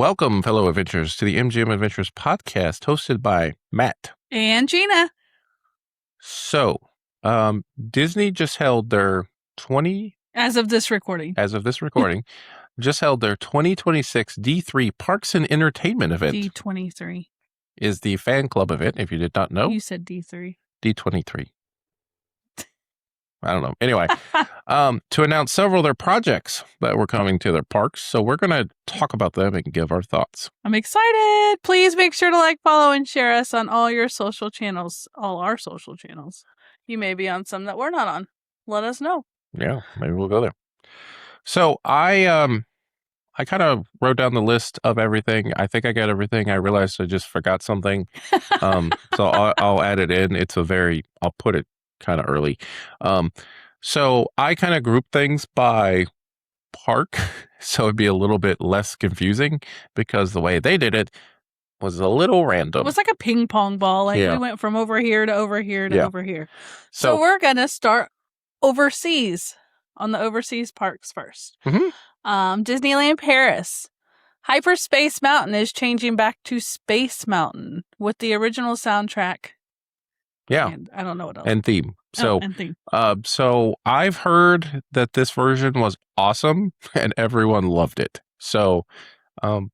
Welcome, fellow adventurers, to the MGM Adventures podcast hosted by Matt. And Gina. So, Disney just held their As of this recording, just held their 2026 D3 Parks and Entertainment event. D23. Is the fan club event, if you did not know. You said D3. D23. I don't know. Anyway, to announce several of their projects that were coming to their parks. So we're going to talk about them and give our thoughts. I'm excited. Please make sure to like, follow, and share us on all your social channels. All our social channels. You may be on some that we're not on. Let us know. Yeah, maybe we'll go there. So I kind of wrote down the list of everything. I think I got everything. I realized I just forgot something. So I'll add it in. I'll put it kind of early. So I kind of group things by park, so it'd be a little bit less confusing because the way they did it was a little random. It was like a ping pong ball. We went from over here to over here to over here. So we're going to start overseas, on the overseas parks first. Mm-hmm. Disneyland Paris. Hyperspace Mountain is changing back to Space Mountain with the original soundtrack. Yeah. And I don't know what else. And theme. So, and theme. So I've heard that this version was awesome and everyone loved it. So, I'm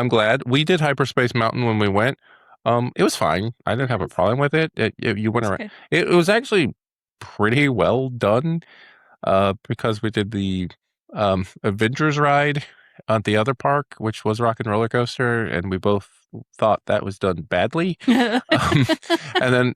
glad. We did Hyperspace Mountain when we went. It was fine. I didn't have a problem with it. You went around. It was actually pretty well done, because we did the Avengers ride at the other park, which was Rock and Roller Coaster, and we both thought that was done badly. And then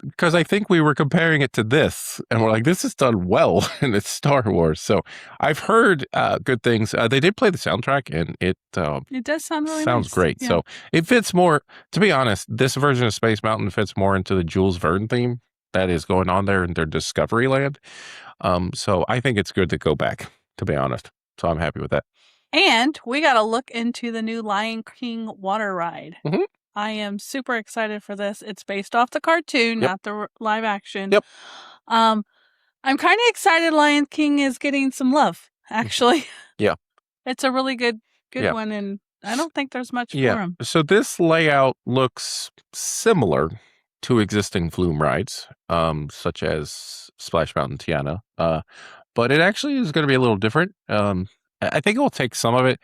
because I think we were comparing it to this, and we're like, this is done well, and it's Star Wars. So I've heard good things. They did play the soundtrack, and it does sound really sounds nice. great. Yeah. So it fits more. To be honest, this version of Space Mountain fits more into the Jules Verne theme that is going on there in their Discovery Land. So I think it's good to go back, to be honest. So I'm happy with that. And we got to look into the new Lion King water ride. Mm-hmm. I am super excited for this. It's based off the cartoon, not the live action. Yep. I'm kind of excited Lion King is getting some love, actually. Yeah. It's a really good one, and I don't think there's much for him. So this layout looks similar to existing Flume rides, such as Splash Mountain Tiana, but it actually is going to be a little different. I think it will take some of it.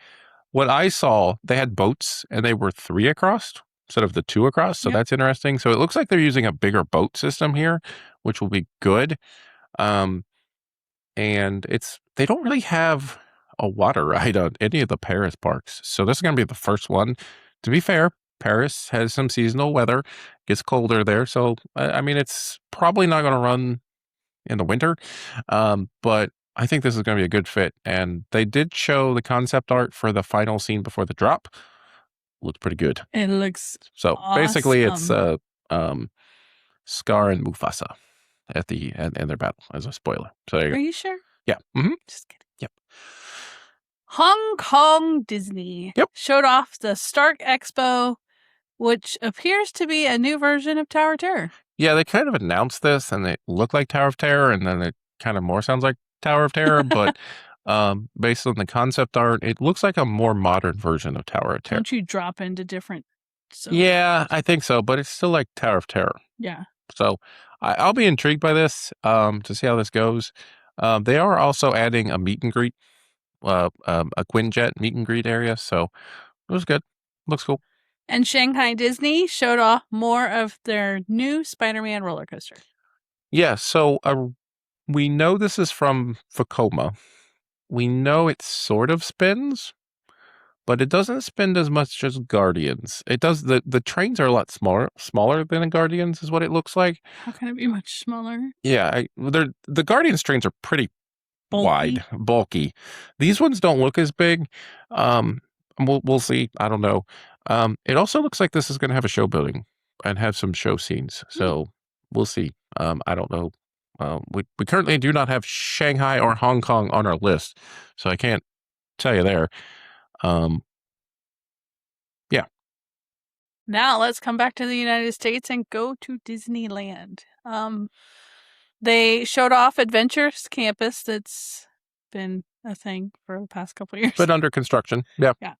What I saw, they had boats, and they were 3 across instead of the 2 across, so that's interesting. So it looks like they're using a bigger boat system here, which will be good. And they don't really have a water ride on any of the Paris parks, so this is going to be the first one. To be fair, Paris has some seasonal weather, gets colder there, so I mean it's probably not going to run in the winter, but I think this is going to be a good fit. And they did show the concept art for the final scene before the drop. Looked pretty good. It looks awesome. Basically it's Scar and Mufasa at the end their battle, as a spoiler. So there you go. Are you sure? Yeah. Mm-hmm. Just kidding. Yep. Hong Kong Disney showed off the Stark Expo, which appears to be a new version of Tower of Terror. Yeah, they kind of announced this, and it looked like Tower of Terror, and then it kind of more sounds like Tower of Terror, but based on the concept art, it looks like a more modern version of Tower of Terror. Don't you drop into different... Yeah, I think so, but it's still like Tower of Terror. Yeah. So I'll be intrigued by this, to see how this goes. They are also adding a meet and greet, a Quinjet meet and greet area, so it was good. Looks cool. And Shanghai Disney showed off more of their new Spider-Man roller coaster. Yeah, so we know this is from Vekoma. We know it sort of spins, but it doesn't spin as much as Guardians. It does. The trains are a lot smaller than a Guardians, is what it looks like. How can it be much smaller? Yeah, the Guardians trains are pretty wide, bulky. These ones don't look as big. We'll see. I don't know. It also looks like this is going to have a show building and have some show scenes. So we'll see. I don't know. We currently do not have Shanghai or Hong Kong on our list, so I can't tell you there. Yeah. Now let's come back to the United States and go to Disneyland. They showed off Adventures Campus. That's been a thing for the past couple of years. But under construction. Yeah. Yeah.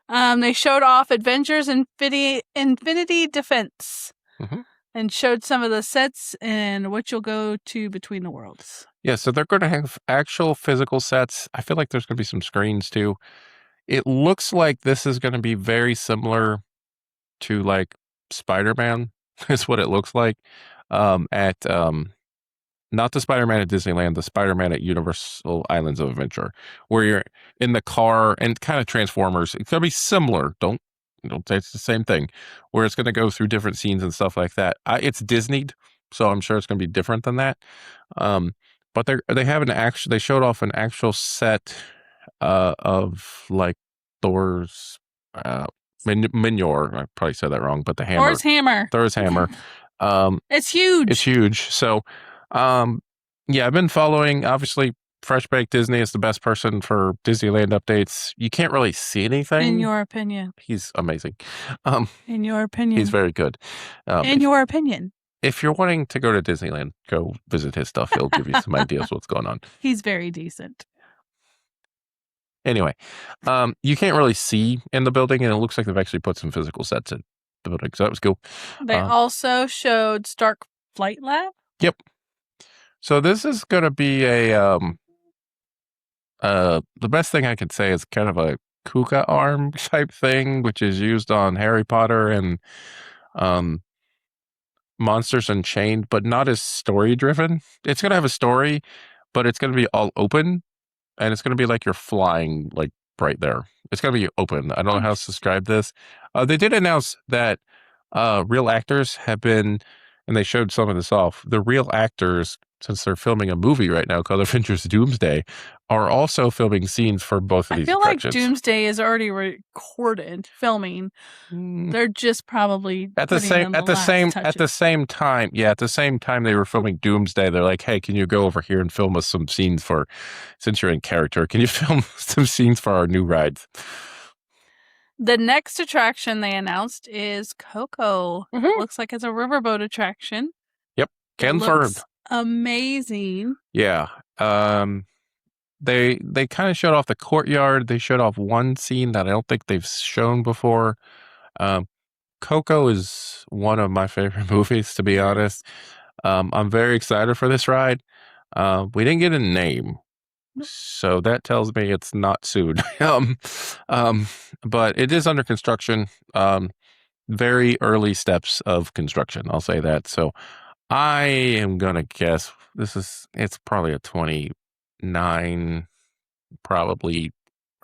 They showed off Avengers Infinity Defense and showed some of the sets and what you'll go to between the worlds. Yeah, so they're going to have actual physical sets. I feel like there's going to be some screens too. It looks like this is going to be very similar to like Spider-Man is what it looks like at not the Spider-Man at Disneyland, the Spider-Man at Universal Islands of Adventure, where you're in the car and kind of Transformers. It's going to be similar. Don't say it's the same thing, where it's going to go through different scenes and stuff like that. It's Disneyed, so I'm sure it's going to be different than that. But they have they showed off an actual set of like Thor's Mjolnir. I probably said that wrong, but the hammer. Thor's hammer. It's huge. It's huge. So, yeah, I've been following. Obviously, Fresh Baked Disney is the best person for Disneyland updates. You can't really see anything. In your opinion, he's amazing. In your opinion, he's very good. In your opinion, if you're wanting to go to Disneyland, go visit his stuff. He'll give you some ideas what's going on. He's very decent. Anyway, you can't really see in the building, and it looks like they've actually put some physical sets in the building, so that was cool. They also showed Stark Flight Lab. Yep. So this is going to be the best thing I could say is kind of a Kuka arm type thing, which is used on Harry Potter and Monsters Unchained, but not as story driven. It's going to have a story, but it's going to be all open, and it's going to be like you're flying like right there. It's going to be open. I don't know how to describe this. They did announce that real actors have been, and they showed some of this off. The real actors, since they're filming a movie right now called Avengers Doomsday, are also filming scenes for both of these attractions. I feel like Doomsday is already recorded filming. They're just probably at the same time. Yeah, at the same time they were filming Doomsday, they're like, "Hey, can you go over here and film us some scenes since you're in character? Can you film some scenes for our new rides?" The next attraction they announced is Coco. Looks like it's a riverboat attraction. Yep, confirmed. Amazing. Yeah. They kind of showed off the courtyard. They showed off one scene that I don't think they've shown before. Coco is one of my favorite movies, to be honest. I'm very excited for this ride. We didn't get a name, so that tells me it's not soon. But it is under construction. Very early steps of construction, I'll say that. So I am gonna guess it's probably a 29, probably,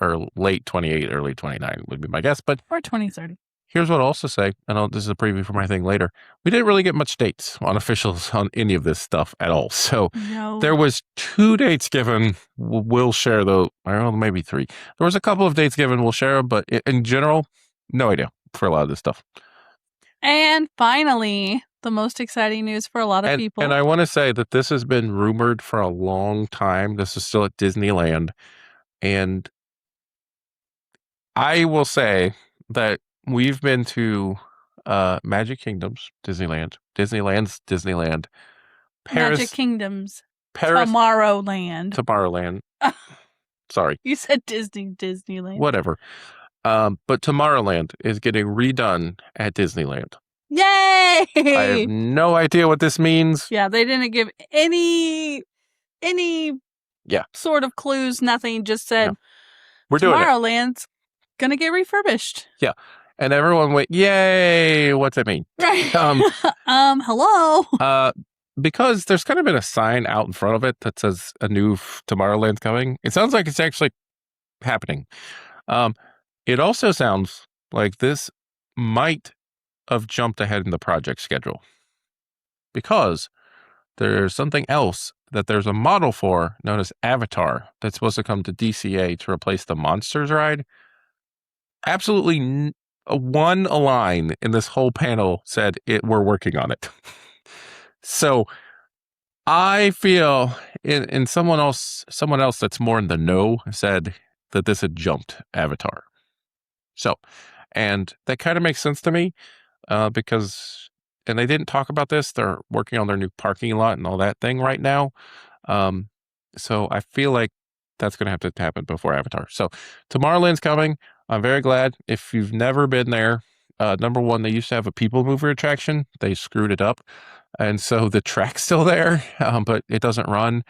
or late 28, early 29 would be my guess. But or 2030. Here's what I'll also say, and this is a preview for my thing later. We didn't really get much dates on officials on any of this stuff at all. So There was 2 dates given. We'll share those. I don't know, maybe 3. There was a couple of dates given. We'll share them, but in general, no idea for a lot of this stuff. And finally, the most exciting news for a lot of people. And I want to say that this has been rumored for a long time. This is still at Disneyland. And I will say that we've been to Magic Kingdoms, Disneyland, Paris, Magic Kingdoms, Tomorrowland. Sorry. You said Disneyland. Whatever. But Tomorrowland is getting redone at Disneyland. Yay! I have no idea what this means. Yeah, they didn't give any sort of clues, nothing, just said we're doing Tomorrowland's gonna get refurbished. Yeah. And everyone went, yay, what's that mean? Right. Hello. Because there's kind of been a sign out in front of it that says a new Tomorrowland's coming. It sounds like it's actually happening. It also sounds like this might have jumped ahead in the project schedule, because there's something else that there's a model for known as Avatar that's supposed to come to DCA to replace the Monsters ride. Absolutely one line in this whole panel said we're working on it. So I feel in someone else that's more in the know said that this had jumped Avatar. So, and that kind of makes sense to me because, and they didn't talk about this, they're working on their new parking lot and all that thing right now. So I feel like that's going to have to happen before Avatar. So Tomorrowland's coming. I'm very glad. If you've never been there, number one, they used to have a people mover attraction. They screwed it up. And so the track's still there, but it doesn't run.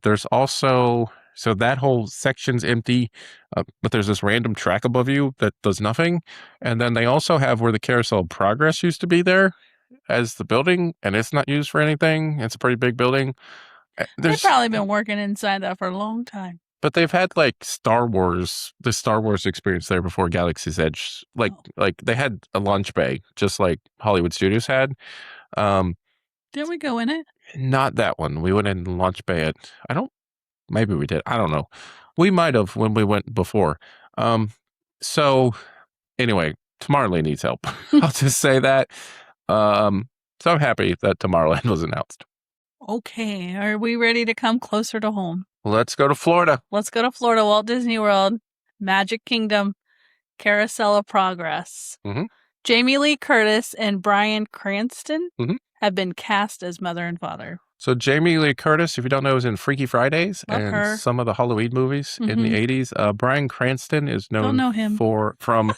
There's also, so that whole section's empty, but there's this random track above you that does nothing. And then they also have where the Carousel of Progress used to be there as the building, and it's not used for anything. It's a pretty big building. They've probably been working inside that for a long time. But they've had like the Star Wars experience there before Galaxy's Edge. Like they had a lunch bay, just like Hollywood Studios had. Didn't we go in it? Not that one. We went in the launch bay maybe we did. I don't know. We might have when we went before. So anyway, Tomorrowland needs help. I'll just say that. So I'm happy that Tomorrowland was announced. Okay. Are we ready to come closer to home? Let's go to Florida. Let's go to Florida, Walt Disney World, Magic Kingdom, Carousel of Progress. Mm-hmm. Jamie Lee Curtis and Bryan Cranston have been cast as mother and father. So Jamie Lee Curtis, if you don't know, is in Freaky Fridays and some of the Halloween movies in the 80s. Bryan Cranston is known from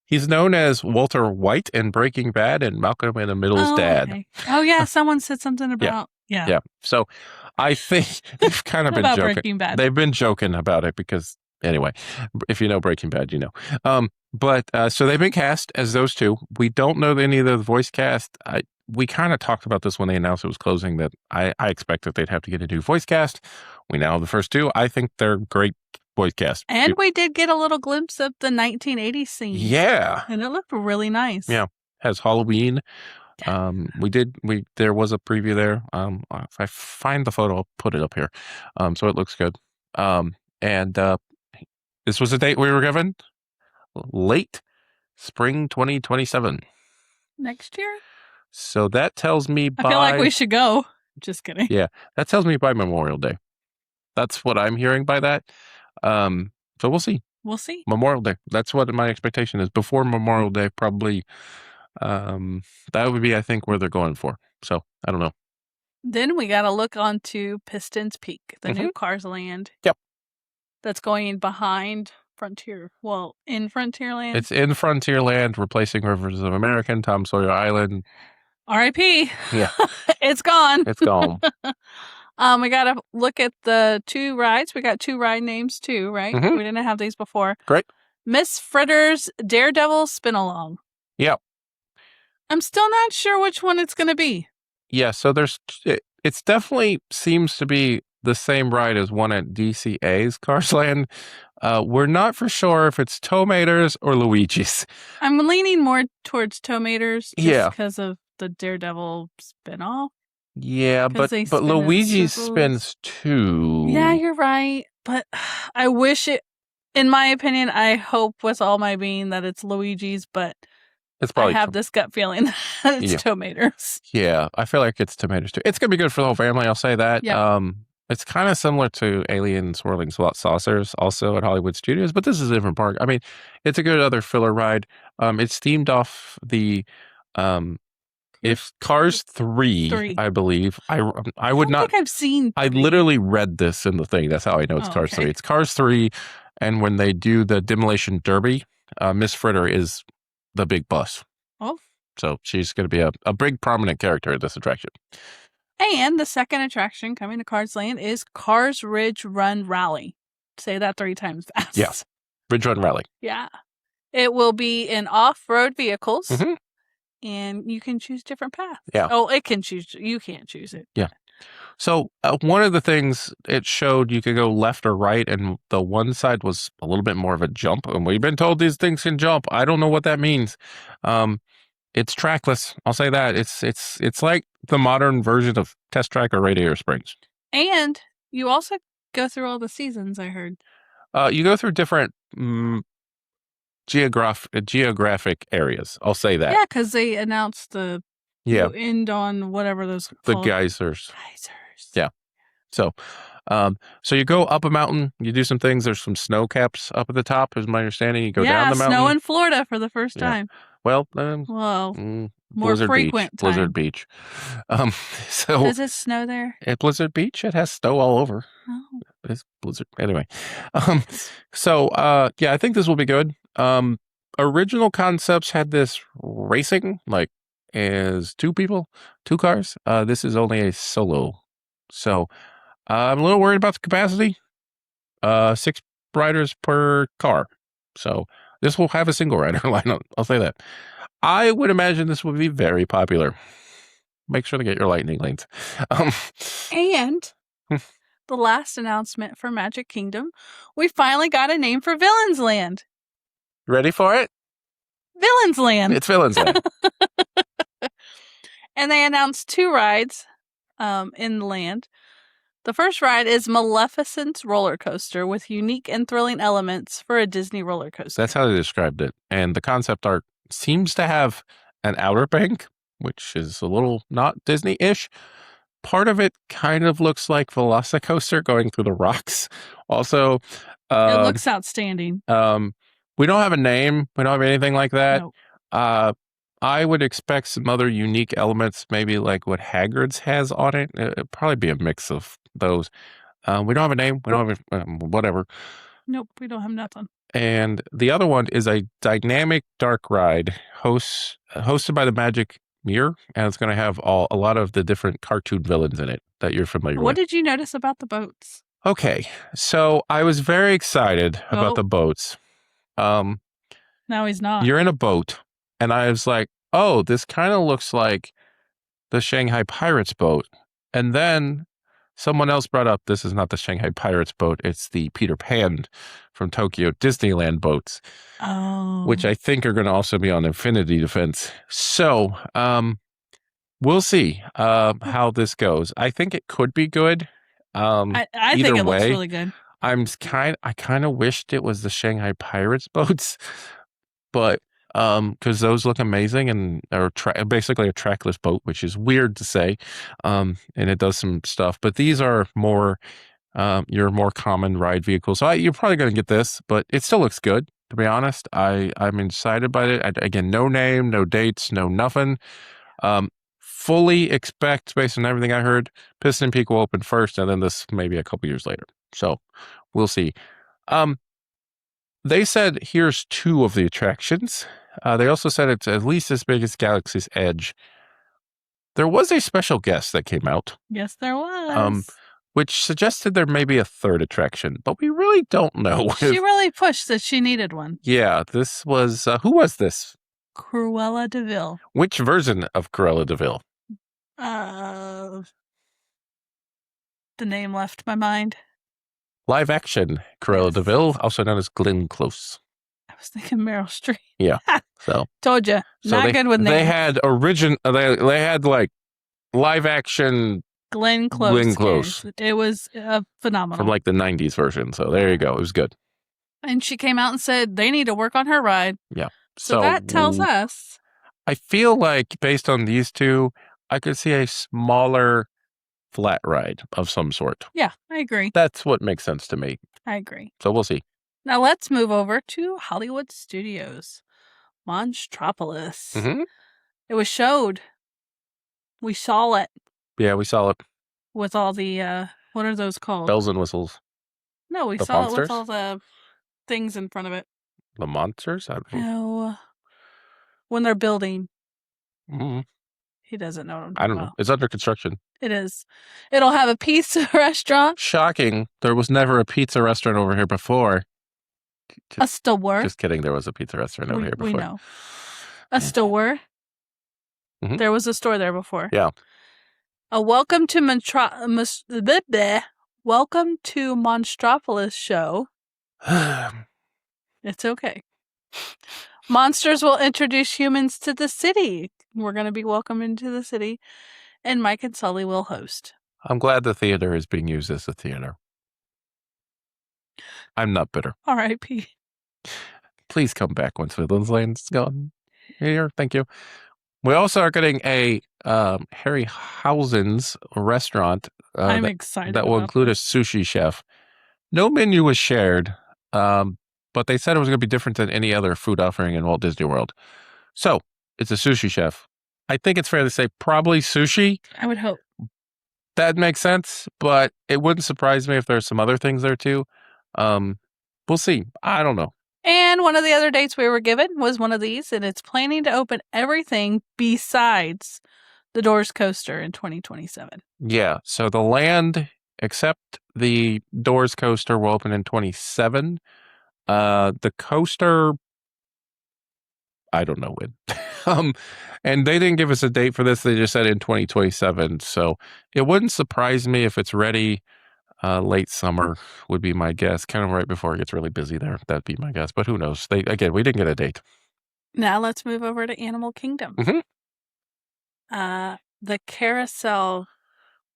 he's known as Walter White in Breaking Bad and Malcolm in the Middle's dad. Okay. Oh yeah, someone said something about yeah. So I think they've kind of been joking. Breaking Bad. They've been joking about it because anyway, if you know Breaking Bad, you know. But so they've been cast as those two. We don't know any of the voice cast. We kind of talked about this when they announced it was closing, that I expected they'd have to get a new voice cast. We now have the first two. I think they're great voice cast. And we did get a little glimpse of the 1980s scene. Yeah. And it looked really nice. Yeah. Has Halloween. There was a preview there. If I find the photo, I'll put it up here. So it looks good. And this was a date we were given. Late spring 2027. Next year? So that tells me I feel like we should go. Just kidding. Yeah, that tells me by Memorial Day. That's what I'm hearing by that. So we'll see. We'll see. Memorial Day. That's what my expectation is. Before Memorial Day, probably that would be, I think, where they're going for. So I don't know. Then we got to look onto Pistons Peak, the new Cars Land. Yep. That's going behind Frontier. Well, in Frontierland. It's in Frontierland, replacing Rivers of America, Tom Sawyer Island. R.I.P. Yeah. It's gone. It's gone. We got to look at the two rides. We got two ride names too, right? We didn't have these before. Great. Miss Fritter's Daredevil Spin-Along. Yep. I'm still not sure which one it's going to be. Yeah, so it's definitely seems to be the same ride as one at DCA's Cars Land. We're not for sure if it's Tow-Mater's or Luigi's. I'm leaning more towards Tow-Mater's just because of the Daredevil spinoff. Yeah, but Luigi spins too. Yeah, you're right. But I wish it, in my opinion, I hope with all my being that it's Luigi's, but it's probably I have this gut feeling that it's Tow-Mater's. Yeah, I feel like it's Tow-Mater's too. It's going to be good for the whole family, I'll say that. Yep. It's kind of similar to Alien Swirling Saucers, also at Hollywood Studios, but this is a different park. I mean, it's a good other filler ride. It's themed off the if Cars 3, I believe. I would not think I've seen 3. I literally read this in the thing. That's how I know it's Cars 3. It's Cars 3, and when they do the Demolition Derby, Miss Fritter is the big bus. Oh. So she's going to be a big prominent character at this attraction. And the second attraction coming to Cars Land is Cars Ridge Run Rally. Say that 3 times fast. Yes. Ridge Run Rally. Yeah. It will be in off-road vehicles, and you can choose different paths. Yeah. Oh, it can choose. You can't choose it. Yeah. So one of the things it showed, you could go left or right, and the one side was a little bit more of a jump. And we've been told these things can jump. I don't know what that means. It's trackless. I'll say that. It's like the modern version of Test Track or Radiator Springs. And you also go through all the seasons, I heard. You go through different geographic areas. I'll say that. Yeah, because they announced the end on whatever those the called. geysers. Yeah. So you go up a mountain, you do some things. There's some snow caps up at the top, is my understanding. You go down the mountain. Snow in Florida for the first time. Well, more Blizzard frequent Beach. time. Blizzard Beach. So does it snow there? At Blizzard Beach, it has snow all over. Oh. it's Blizzard. Anyway. Yeah, I think this will be good. Original concepts had this racing, like as two people, two cars. This is only a solo. So I'm a little worried about the capacity. 6 riders per car. So this will have a single rider lineup. I'll say that. I would imagine this will be very popular. Make sure to get your lightning lanes. And the last announcement for Magic Kingdom, we finally got a name for Villains Land. Ready for it? Villains Land. It's Villains Land. And they announced 2 rides in the land. The first ride is Maleficent's roller coaster with unique and thrilling elements for a Disney roller coaster. That's how they described it. And the concept art seems to have an outer bank, which is a little not Disney-ish. Part of it kind of looks like Velocicoaster going through the rocks. Also, it looks outstanding. We don't have a name. We don't have anything like that. Nope. I would expect some other unique elements, maybe like what Hagrid's has on it. It'd probably be a mix of those. We don't have a name. We don't have whatever. Nope, we don't have nothing. And the other one is a dynamic dark ride hosted by the Magic Mirror, and it's going to have a lot of the different cartoon villains in it that you're familiar with. What did you notice about the boats? Okay, so I was very excited about the boats. No, he's not. You're in a boat, and I was like, oh, this kind of looks like the Shanghai Pirates boat. And then someone else brought up, this is not the Shanghai Pirates boat, it's the Peter Pan from Tokyo Disneyland boats, which I think are going to also be on Infinity Defense. So we'll see how this goes. I think it could be good. I think it looks really good. I kind of wished it was the Shanghai Pirates boats, but because those look amazing and are basically a trackless boat, which is weird to say, and it does some stuff. But these are more your more common ride vehicles. So you're probably going to get this, but it still looks good. To be honest, I'm excited by it. Again, no name, no dates, no nothing. Fully expect, based on everything I heard, Piston Peak will open first, and then this maybe a couple years later. So we'll see. They said here's 2 of the attractions. They also said it's at least as big as Galaxy's Edge. There was a special guest that came out. Yes, there was. Which suggested there may be a 3rd attraction, but we really don't know. She really pushed that she needed one. Yeah, this was, who was this? Cruella de Vil. Which version of Cruella de Vil? The name left my mind. Live action Cruella de Vil, also known as Glenn Close. I was thinking Meryl Streep. Yeah. So told you, not good with names. They had they had like live action Glenn Close. Glenn Close. It was phenomenal. From like the 90s version. So there you go. It was good. And she came out and said they need to work on her ride. Yeah. So that tells us. I feel like based on these 2, I could see a smaller flat ride of some sort. Yeah, I agree. That's what makes sense to me. I agree. So we'll see. Now let's move over to Hollywood Studios. Monstropolis. Mm-hmm. It was showed. We saw it. Yeah, we saw it. With all the, what are those called? Bells and whistles. No, we saw it with all the things in front of it. The monsters? No. When they're building. Mm-hmm. He doesn't know what I'm talking I don't know. about. It's under construction. It is. It'll have a pizza restaurant. Shocking. There was never a pizza restaurant over here before. A store. Just kidding. There was a pizza restaurant over here before. We know. A store. Mm-hmm. There was a store there before. Yeah. A welcome to Monstropolis show. It's okay. Monsters will introduce humans to the city. We're going to be welcomed into the city, and Mike and Sully will host. I'm glad the theater is being used as a theater. I'm not bitter. R.I.P. Please come back once Land's gone. Here, thank you. We also are getting a Harryhausen's restaurant. I'm excited. That will include a sushi chef. No menu was shared, but they said it was going to be different than any other food offering in Walt Disney World. So it's a sushi chef. I think it's fair to say probably sushi. I would hope. that makes sense, but it wouldn't surprise me if there's some other things there too. We'll see. I don't know. And one of the other dates we were given was one of these, and it's planning to open everything besides the Doors coaster in 2027. Yeah, so the land, except the Doors coaster, will open in 27. The coaster, I don't know when. And they didn't give us a date for this. They just said in 2027. So it wouldn't surprise me if it's ready late summer would be my guess. Kind of right before it gets really busy there. That'd be my guess. But who knows? We didn't get a date. Now let's move over to Animal Kingdom. Mm-hmm. The carousel,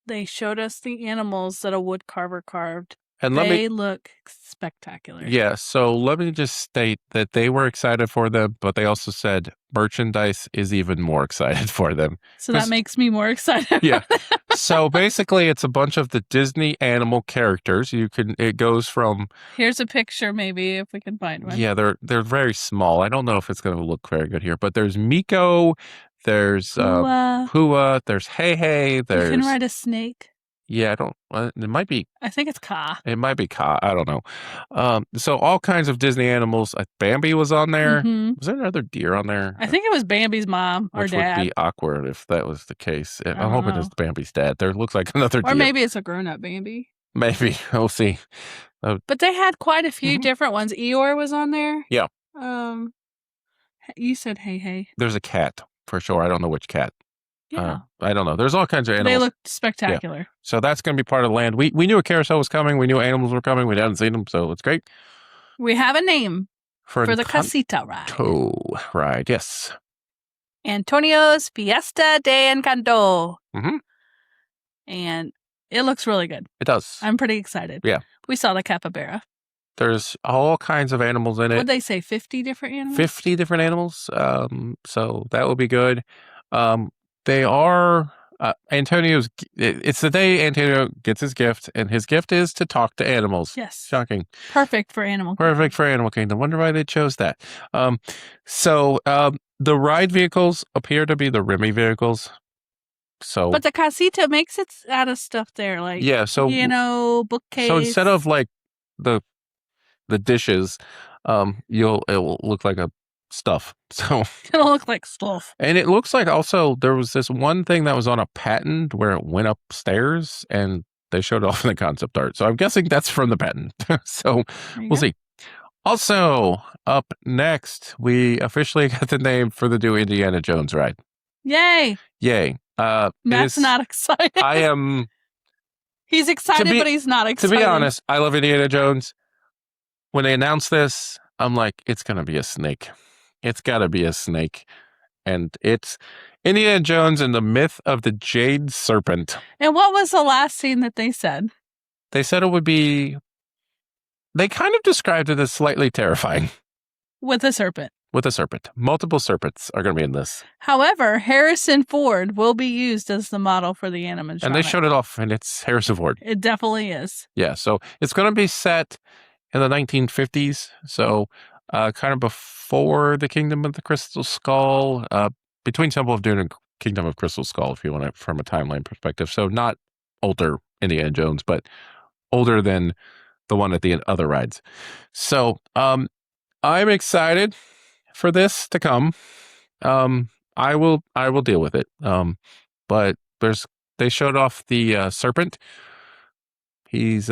they showed us the animals that a wood carver carved. And they look spectacular. Yeah, so let me just state that they were excited for them, but they also said merchandise is even more excited for them. So that makes me more excited. Yeah. So basically, it's a bunch of the Disney animal characters. It goes from. Here's a picture, maybe if we can find one. Yeah, they're very small. I don't know if it's going to look very good here, but there's Miko, there's Hua, there's Hey Hey, there's. You can ride a snake. Yeah, I don't. It might be. I think it's Ka. It might be Ka. I don't know. So all kinds of Disney animals. Bambi was on there. Mm-hmm. Was there another deer on there? I think it was Bambi's mom or dad. Which would be awkward if that was the case. I'm hoping it's Bambi's dad. There looks like another deer. Or maybe it's a grown-up Bambi. Maybe. We'll see. But they had quite a few different ones. Eeyore was on there. Yeah. You said Hey Hey. There's a cat for sure. I don't know which cat. Yeah. I don't know. There's all kinds of animals. They look spectacular. Yeah. So that's going to be part of the land. We knew a carousel was coming. We knew animals were coming. We hadn't seen them, so it's great. We have a name for the Casita ride. Ride, yes. Antonio's Fiesta de Encanto. Mm-hmm. And it looks really good. It does. I'm pretty excited. Yeah. We saw the capybara. There's all kinds of animals in it. What'd they say, 50 different animals? 50 different animals. So that will be good. They are Antonio's. It's the day Antonio gets his gift, and his gift is to talk to animals. Yes, shocking. Perfect for Animal Kingdom. Perfect for Animal Kingdom. Wonder why they chose that. So the ride vehicles appear to be the Remy vehicles. So, but the Casita makes it out of stuff there, like bookcase. So instead of like the dishes, it will look like a stuff. So it'll look like stuff. And it looks like also there was this one thing that was on a patent where it went upstairs and they showed off in the concept art. So I'm guessing that's from the patent. So we'll see. Also, up next, we officially got the name for the new Indiana Jones ride. Yay. Matt's not excited. I am. He's excited, but he's not excited. To be honest, I love Indiana Jones. When they announced this, I'm like, it's going to be a snake. It's got to be a snake. And it's Indiana Jones and the Myth of the Jade Serpent. And what was the last scene that they said? They said it would be... They kind of described it as slightly terrifying. With a serpent. With a serpent. Multiple serpents are going to be in this. However, Harrison Ford will be used as the model for the animatronic. And they showed it off, and it's Harrison Ford. It definitely is. Yeah, so it's going to be set in the 1950s. So... kind of before the Kingdom of the Crystal Skull, between Temple of Doom and Kingdom of Crystal Skull, if you want it from a timeline perspective. So not older Indiana Jones, but older than the one at the other rides. So I'm excited for this to come. I will deal with it. But they showed off the serpent. He's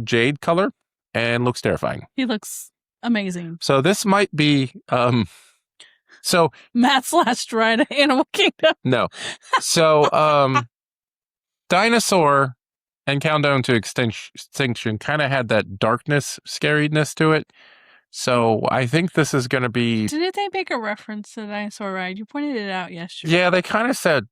jade color and looks terrifying. He looks amazing. So this might be Matt's last ride at Animal Kingdom. No. So Dinosaur and Countdown to Extinction kind of had that darkness, scariness to it. So I think this is going to be... Didn't they make a reference to the Dinosaur ride? You pointed it out yesterday. Yeah, they kind of said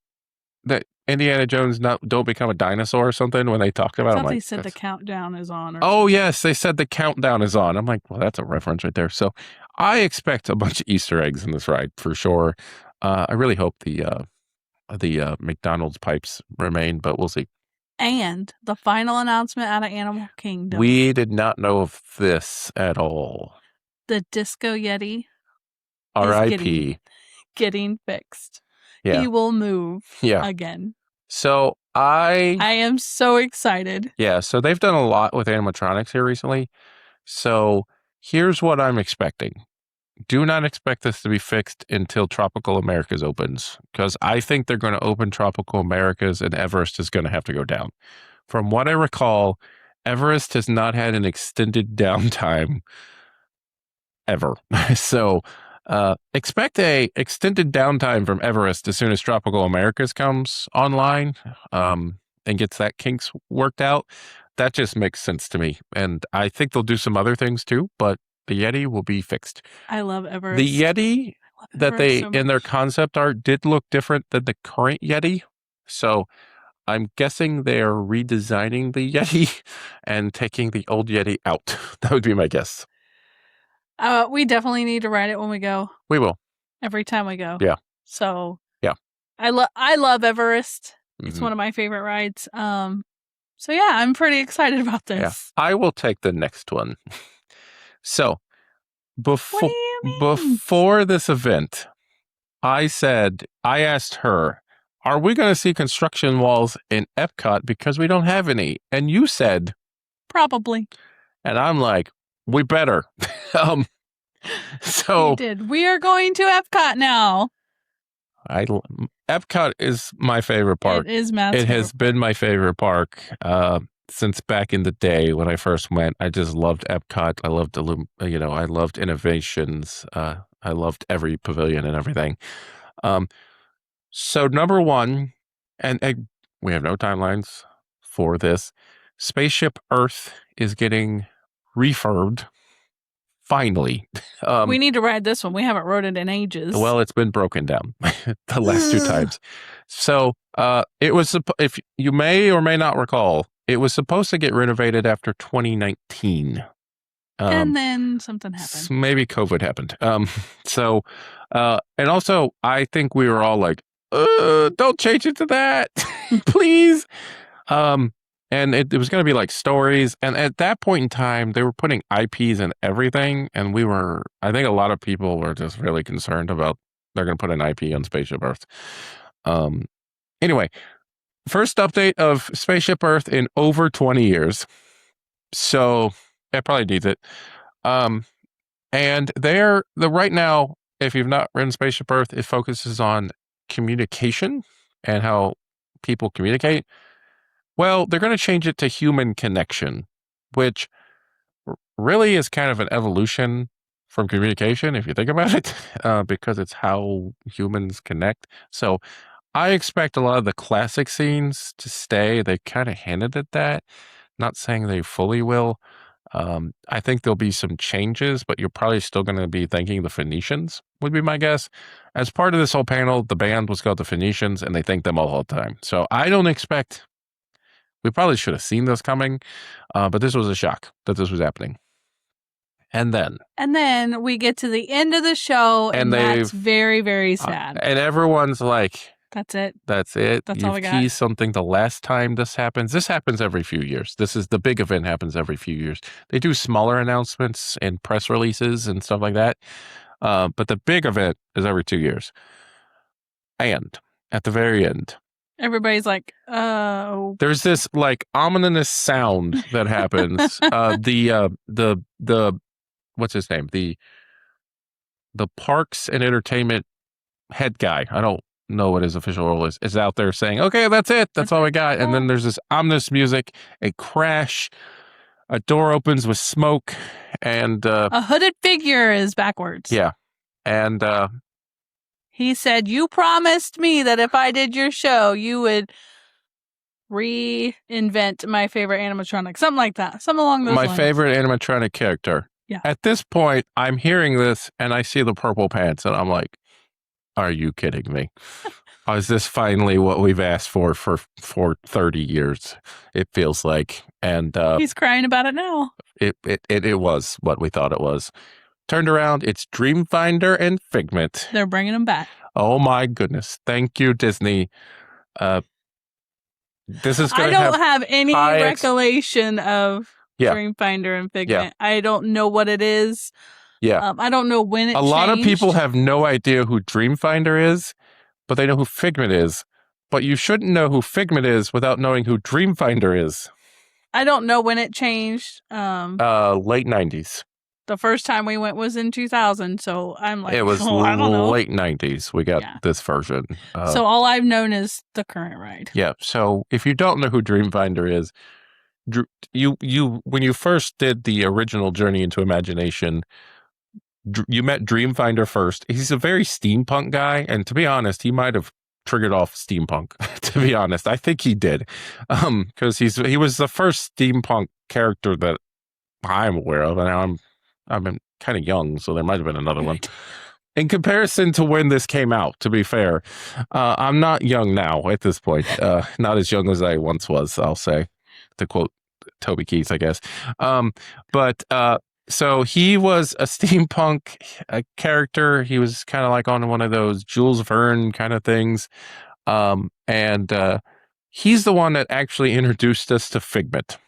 that Indiana Jones don't become a dinosaur or something when they talked about it. They said the countdown is on. Oh, yes, they said the countdown is on. I'm like, well, that's a reference right there. So I expect a bunch of Easter eggs in this ride for sure. I really hope the McDonald's pipes remain, but we'll see. And the final announcement out of Animal Kingdom. We did not know of this at all. The Disco Yeti. R.I.P. Getting fixed. Yeah. He will move again. So I am so excited. Yeah, so they've done a lot with animatronics here recently. So here's what I'm expecting. Do not expect this to be fixed until Tropical Americas opens, because I think they're going to open Tropical Americas and Everest is going to have to go down. From what I recall, Everest has not had an extended downtime ever. So expect a extended downtime from Everest as soon as Tropical Americas comes online and gets that kinks worked out. That just makes sense to me. And I think they'll do some other things too, but the Yeti will be fixed. I love Everest. The Yeti that they, in their concept art, did look different than the current Yeti. So I'm guessing they're redesigning the Yeti and taking the old Yeti out. That would be my guess. We definitely need to ride it when we go. We will. Every time we go. Yeah. So yeah. I love Everest. It's one of my favorite rides. So yeah, I'm pretty excited about this. Yeah. I will take the next one. So before this event, I asked her, are we going to see construction walls in Epcot because we don't have any? And you said, probably. And I'm like, we better. So we did. We are going to Epcot now. Epcot is my favorite park. It is Matt's It has been my favorite park since back in the day when I first went. I just loved Epcot. I loved I loved innovations. I loved every pavilion and everything. So number one, and we have no timelines for this. Spaceship Earth is getting refurbed. Finally. We need to ride this one. We haven't rode it in ages. Well, it's been broken down the last two times. So it was, if you may or may not recall, it was supposed to get renovated after 2019. And then something happened. Maybe COVID happened. And also, I think we were all like, don't change it to that, please. And it was going to be like stories. And at that point in time, they were putting IPs in everything. And I think a lot of people were just really concerned about they're going to put an IP on Spaceship Earth. Anyway, first update of Spaceship Earth in over 20 years. So it probably needs it. And right now, if you've not ridden Spaceship Earth, it focuses on communication and how people communicate. Well, they're going to change it to human connection, which really is kind of an evolution from communication, if you think about it, because it's how humans connect. So I expect a lot of the classic scenes to stay. They kind of hinted at that. Not saying they fully will. I think there'll be some changes, but you're probably still going to be thanking the Phoenicians, would be my guess. As part of this whole panel, the band was called the Phoenicians, and they thank them all the time. So I don't expect... We probably should have seen this coming, but this was a shock that this was happening. And then we get to the end of the show, and that's very, very sad. And everyone's like, That's it. That's all we got. Teased something the last time this happens. This happens every few years. The big event happens every few years. They do smaller announcements and press releases and stuff like that. But the big event is every 2 years. And at the very end, everybody's like, oh. There's this like ominous sound that happens. The what's his name? The Parks and Entertainment head guy. I don't know what his official role is out there saying, okay, that's it. That's all we got. And then there's this ominous music, a crash, a door opens with smoke, and a hooded figure is backwards. Yeah. And he said, you promised me that if I did your show, you would reinvent my favorite animatronic. Something like that. Something along those lines. My favorite animatronic character. Yeah. At this point, I'm hearing this and I see the purple pants and I'm like, are you kidding me? Is this finally what we've asked for 30 years? It feels like. And he's crying about it now. It was what we thought it was. Turned around, it's Dreamfinder and Figment. They're bringing them back. Oh my goodness. Thank you, Disney. This is going to have any recollection of Dreamfinder and Figment. Yeah. I don't know what it is. Yeah. I don't know when it changed. A lot of people have no idea who Dreamfinder is, but they know who Figment is. but you shouldn't know who Figment is without knowing who Dreamfinder is. I don't know when it changed. Late 90s. The first time we went was in 2000, so I'm like, it was I don't know. Late 90s. We got this version. So all I've known is the current ride. Yeah. So if you don't know who Dreamfinder is, you when you first did the original Journey into Imagination, you met Dreamfinder first. He's a very steampunk guy, and to be honest, he might have triggered off steampunk. To be honest, I think he did, because he was the first steampunk character that I'm aware of, and I'm kind of young, so there might have been another one. In comparison to when this came out, to be fair, I'm not young now at this point. Not as young as I once was, I'll say, to quote Toby Keith, I guess. So he was a steampunk character. He was kind of like on one of those Jules Verne kind of things. And he's the one that actually introduced us to Figment.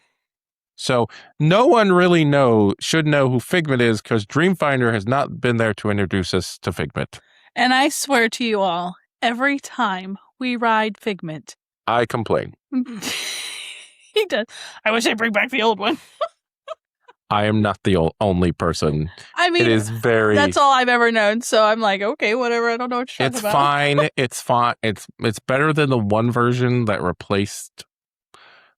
So no one really should know who Figment is, because Dreamfinder has not been there to introduce us to Figment. And I swear to you all, every time we ride Figment, I complain. He does. I wish I'd bring back the old one. I am not the only person. I mean, it is very. That's all I've ever known. So I'm like, okay, whatever. I don't know what you're talking about. Fine. It's fine. It's better than the one version that replaced.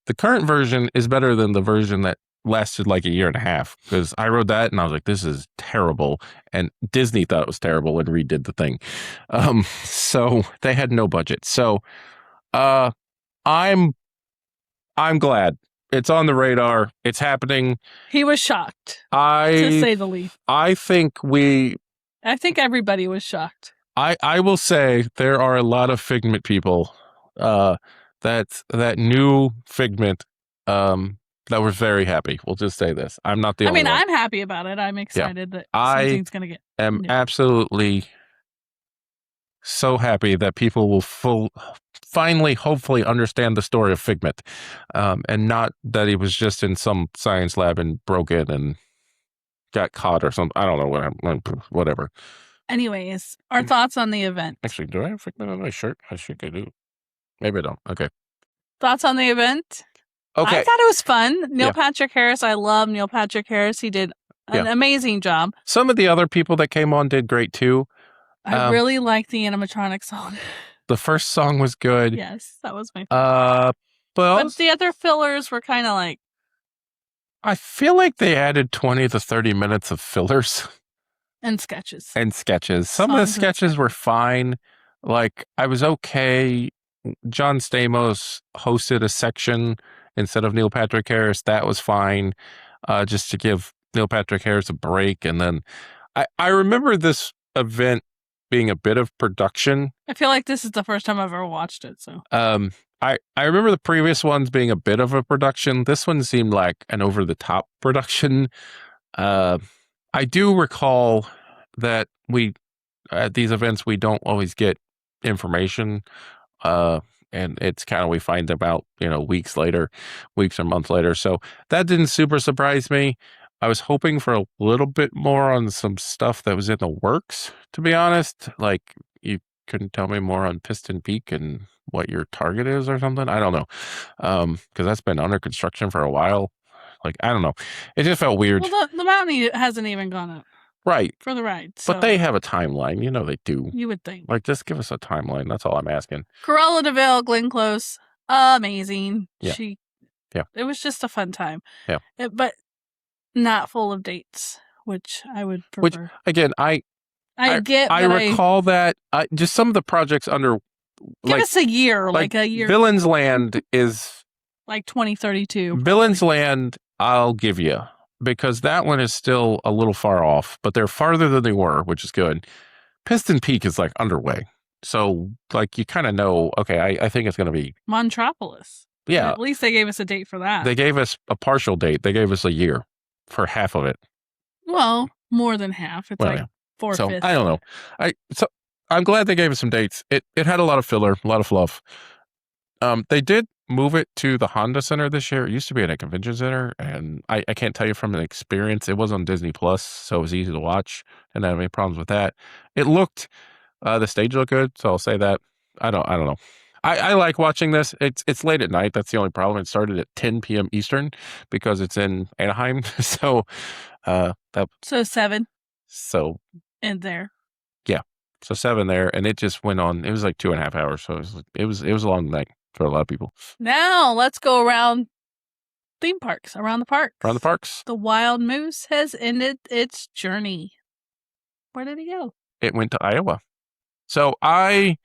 The current version is better than the version that lasted like a year and a half, because I rode that and I was like, this is terrible. And Disney thought it was terrible and redid the thing. So they had no budget. So I'm glad. It's on the radar. It's happening. He was shocked, to say the least. I think everybody was shocked. I will say there are a lot of Figment people that new Figment that were very happy. We'll just say this. I'm not the only one. I'm happy about it. I'm excited that something's going to get am new. Absolutely so happy that people will finally, hopefully, understand the story of Figment, and not that he was just in some science lab and broke in and got caught or something. I don't know, whatever. Anyways, our thoughts on the event. Actually, do I have Figment on my shirt? I think I do. Maybe I don't. Okay. Thoughts on the event? Okay. I thought it was fun. Neil Patrick Harris. I love Neil Patrick Harris. He did an amazing job. Some of the other people that came on did great too. I really liked the animatronic song. The first song was good. Yes, that was my favorite. But the other fillers were kind of like... I feel like they added 20 to 30 minutes of fillers. And sketches. Some of the sketches were fine. Like, I was okay. John Stamos hosted a section instead of Neil Patrick Harris. That was fine. Just to give Neil Patrick Harris a break. And then I remember this event being a bit of production. I feel like this is the first time I've ever watched it. So I remember the previous ones being a bit of a production. This one seemed like an over-the-top production. I do recall that at these events, we don't always get information. And it's kind of, we find about, weeks or months later. So that didn't super surprise me. I was hoping for a little bit more on some stuff that was in the works, to be honest. Like, you couldn't tell me more on Piston Peak and what your target is or something. I don't know. Because that's been under construction for a while. Like, I don't know. It just felt weird. Well, the mountain hasn't even gone up. Right. For the ride. So. But they have a timeline. They do. You would think. Like, just give us a timeline. That's all I'm asking. Cruella de Vil, Glenn Close, amazing. Yeah. It was just a fun time. Yeah. But not full of dates, which I would prefer. Which, again, I recall that just some of the projects under... Give us a year, like a year. Villains Land is... Like 2032. Villains Land, I'll give you. Because that one is still a little far off, but they're farther than they were, which is good. Piston Peak is like underway. So, like, you kind of know, okay, I think it's going to be... Montropolis. Yeah. At least they gave us a date for that. They gave us a partial date. They gave us a year for half of it. Well, more than half. It's like 4/5. So, I don't know. I'm glad they gave us some dates. It had a lot of filler, a lot of fluff. They did move it to the Honda Center this year. It used to be at a convention center, and I can't tell you from an experience. It was on Disney Plus, so it was easy to watch. Didn't have any problems with that. It looked, the stage looked good, so I'll say that. I don't know. I like watching this. It's late at night. That's the only problem. It started at 10 p.m. Eastern because it's in Anaheim. So, So 7 so in there. yeah, so 7 there, and it just went on. It was like 2.5 hours. So it was a long night for a lot of people. Now let's go around theme parks, around the parks. Around the parks. The Wild Moose has ended its journey. Where did it go? It went to Iowa. So I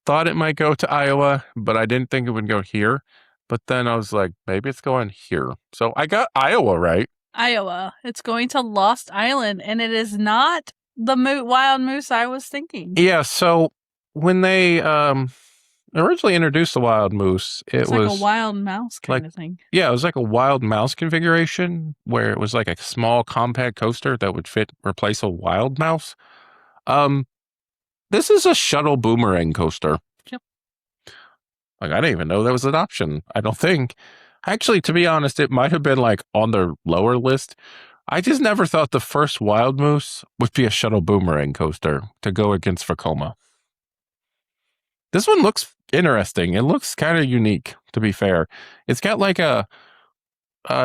thought it might go to Iowa, but I didn't think it would go here. But then I was like, maybe it's going here. So I got Iowa right. Iowa. It's going to Lost Island, and it is not the Wild Moose I was thinking. Yeah, so when they originally introduced the Wild Moose, it was like a wild mouse kind of thing. Yeah, it was like a wild mouse configuration where it was like a small compact coaster that would replace a wild mouse. This is a shuttle boomerang coaster. Yep. Like, I didn't even know that was an option. I don't think. Actually, to be honest, it might have been like on the lower list. I just never thought the first Wild Moose would be a shuttle boomerang coaster to go against Vekoma. This one looks interesting. It looks kind of unique, to be fair. It's got like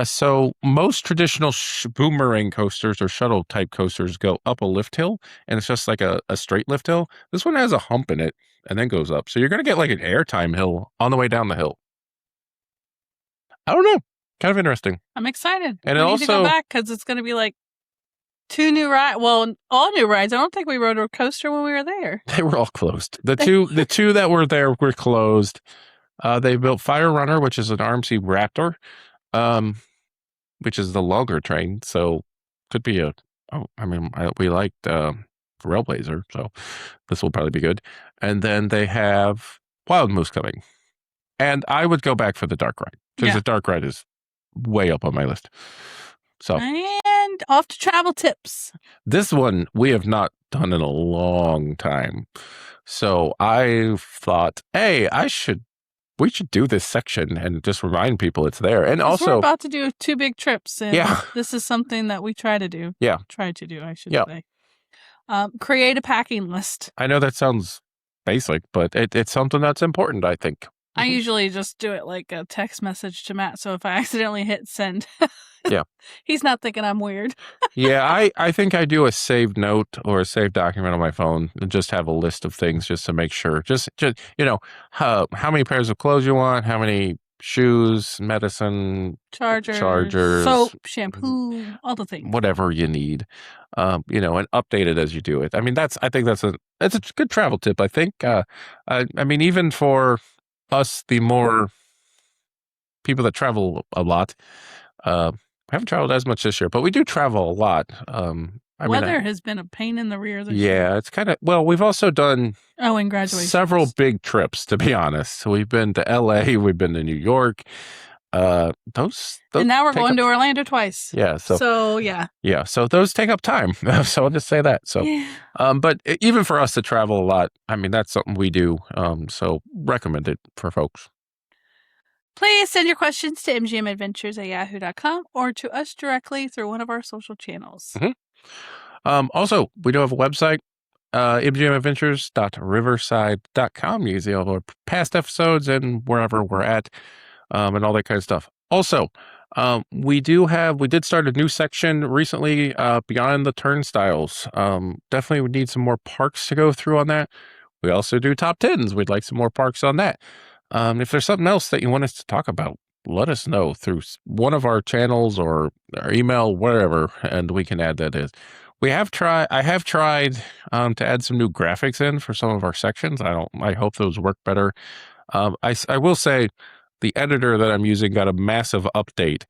so most traditional boomerang coasters or shuttle type coasters go up a lift hill, and it's just like a straight lift hill. This one has a hump in it and then goes up. So you're going to get like an airtime hill on the way down the hill. I don't know. Kind of interesting. I'm excited. And we need also, to go back because it's going to be like 2 new rides. Well, all new rides. I don't think we rode a coaster when we were there. They were all closed. The two that were there were closed. They built Fire Runner, which is an RMC Raptor, which is the longer train. So could be we liked Railblazer, so this will probably be good. And then they have Wild Moose coming. And I would go back for the dark ride because the dark ride is way up on my list. So, and off to travel tips. This one we have not done in a long time. So I thought, hey, we should do this section and just remind people it's there. And also, we're about to do 2 big trips. And this is something that we try to do. Yeah. Try to do, I should say. Create a packing list. I know that sounds basic, but it's something that's important, I think. I usually just do it like a text message to Matt. So if I accidentally hit send, he's not thinking I'm weird. Yeah, I think I do a saved note or a saved document on my phone and just have a list of things just to make sure. Just how many pairs of clothes you want, how many shoes, medicine, chargers, soap, shampoo, all the things. Whatever you need, and update it as you do it. I mean, I think that's a good travel tip. I think, even for us, the more people that travel a lot, I haven't traveled as much this year, but we do travel a lot. Weather has been a pain in the rear this year. Yeah, it's kind of, we've also done in graduation several big trips, to be honest. So we've been to LA, we've been to New York. Those and now we're going to Orlando twice. Yeah. So yeah. Yeah. So those take up time. So I'll just say that. So, but even for us to travel a lot, I mean, that's something we do. So recommend it for folks. Please send your questions to mgmadventures@yahoo.com or to us directly through one of our social channels. Mm-hmm. Also, we do have a website, mgmadventures.riverside.com. You can see all our past episodes and wherever we're at. And all that kind of stuff. Also, we did start a new section recently, Beyond the Turnstiles. Definitely would need some more parks to go through on that. We also do top 10s. We'd like some more parks on that. If there's something else that you want us to talk about, let us know through one of our channels or our email, wherever, and we can add that in. I have tried to add some new graphics in for some of our sections. I hope those work better. I will say, the editor that I'm using got a massive update,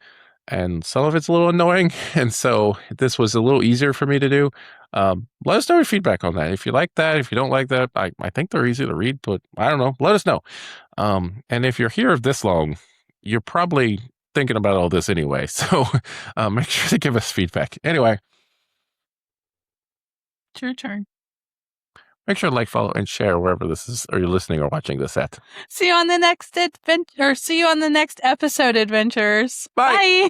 and some of it's a little annoying, and so this was a little easier for me to do. Let us know your feedback on that. If you like that, if you don't like that, I think they're easy to read, but I don't know. Let us know. And if you're here this long, you're probably thinking about all this anyway, so make sure to give us feedback. Anyway. It's your turn. Make sure to like, follow, and share wherever this is, or you're listening or watching this at. See you on the next episode, adventurers. Bye. Bye.